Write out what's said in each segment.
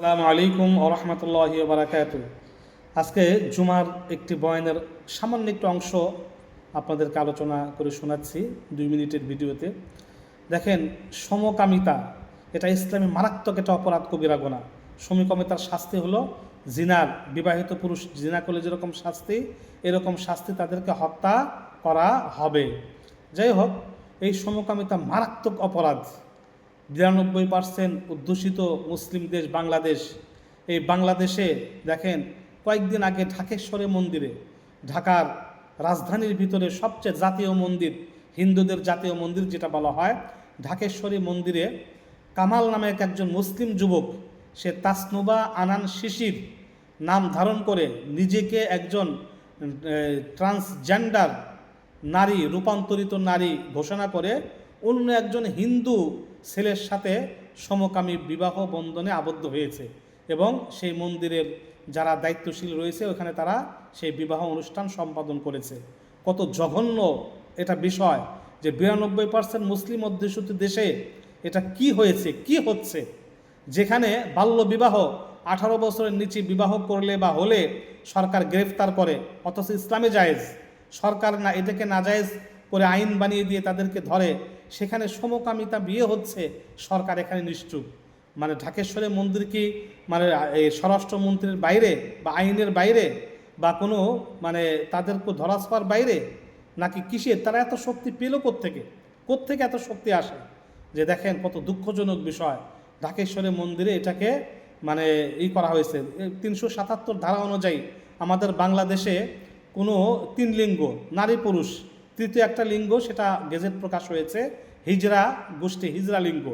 আসসালামু আলাইকুম ওয়া রাহমাতুল্লাহি ওয়া বারাকাতুহু। আজকে জুমার একটি বয়ানের সামান্য একটু অংশ আপনাদেরকে আলোচনা করে শোনাচ্ছি 2 মিনিটের ভিডিওতে। দেখেন, সমকামিতা এটা ইসলামে মারাত্মক একটা অপরাধ, কবিরা গুনাহ। সমকামিতার শাস্তি হলো জিনার, বিবাহিত পুরুষ জিনা করলে যেরকম শাস্তি, এরকম শাস্তি তাদেরকে হত্যা করা হবে। যাই হোক, এই সমকামিতা মারাত্মক অপরাধ। 92% অধ্যুষিত মুসলিম দেশ বাংলাদেশ। এই বাংলাদেশে দেখেন, কয়েকদিন আগে ঢাকেশ্বরী মন্দিরে, ঢাকার রাজধানীর ভিতরে সবচেয়ে জাতীয় মন্দির, হিন্দুদের জাতীয় মন্দির যেটা বলা হয়, ঢাকেশ্বরী মন্দিরে কামাল নামে একজন মুসলিম যুবক, সে তাসনুবা আনান শিশির নাম ধারণ করে নিজেকে একজন ট্রান্সজেন্ডার নারী, রূপান্তরিত নারী ঘোষণা করে অন্য একজন হিন্দু ছেলের সাথে সমকামী বিবাহ বন্ধনে আবদ্ধ হয়েছে এবং সেই মন্দিরের যারা দায়িত্বশীল রয়েছে ওখানে তারা সেই বিবাহ অনুষ্ঠান সম্পাদন করেছে। কত জঘন্য এটা বিষয় যে 92% মুসলিম অধ্যুষিত দেশে এটা কি হয়েছে, কি হচ্ছে, যেখানে বাল্য বিবাহ 18 বছরের নিচে বিবাহ করলে বা হলে সরকার গ্রেফতার করে, অথচ ইসলামে জায়েজ। সরকার না এটাকে নাজায়েজ করে আইন বানিয়ে দিয়ে তাদেরকে ধরে, সেখানে সমকামিতা বিয়ে হচ্ছে, সরকার এখানে নিশ্চুপ। মানে ঢাকেশ্বরী মন্দির কি মানে এই স্বরাষ্ট্রমন্ত্রীর বাইরে বা আইনের বাইরে বা কোনো মানে তাদেরকে ধরাছোঁয়ার বাইরে নাকি কিসের? তারা এত শক্তি পেল কোত্থেকে? কোত্থেকে এত শক্তি আসে? যে দেখেন কত দুঃখজনক বিষয়, ঢাকেশ্বরী মন্দিরে এটাকে মানে করা হয়েছে। 377 ধারা অনুযায়ী আমাদের বাংলাদেশে কোনো 3 লিঙ্গ, নারী পুরুষ, তৃতীয় একটা লিঙ্গ, সেটা গেজেট প্রকাশ হয়েছে, হিজরা গোষ্ঠী, হিজরা লিঙ্গ।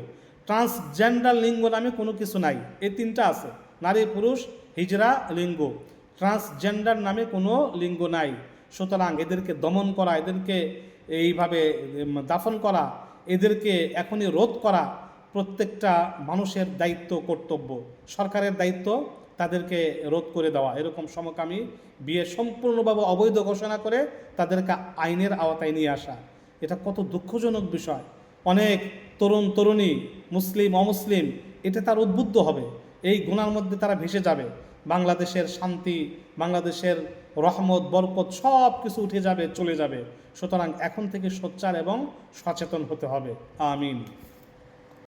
ট্রান্সজেন্ডার লিঙ্গ নামে কোনো কিছু নাই। এই 3টা আছে, নারী পুরুষ, হিজরা লিঙ্গ। ট্রান্সজেন্ডার নামে কোনো লিঙ্গ নাই। সুতরাং এদেরকে দমন করা, এদেরকে এইভাবে দাফন করা, এদেরকে এখনই রোধ করা প্রত্যেকটা মানুষের দায়িত্ব, কর্তব্য। সরকারের দায়িত্ব তাদেরকে রোধ করে দেওয়া। এরকম সমকামী বিয়ে সম্পূর্ণভাবে অবৈধ ঘোষণা করে তাদেরকে আইনের আওতায় নিয়ে আসা, এটা কত দুঃখজনক বিষয়। অনেক তরুণ তরুণী, মুসলিম অমুসলিম, এটা তার উদ্বুদ্ধ হবে, এই গুনার মধ্যে তারা ভেসে যাবে। বাংলাদেশের শান্তি, বাংলাদেশের রহমত, বরকত সব কিছু উঠে যাবে, চলে যাবে। সুতরাং এখন থেকে সোচ্চার এবং সচেতন হতে হবে। আমিন।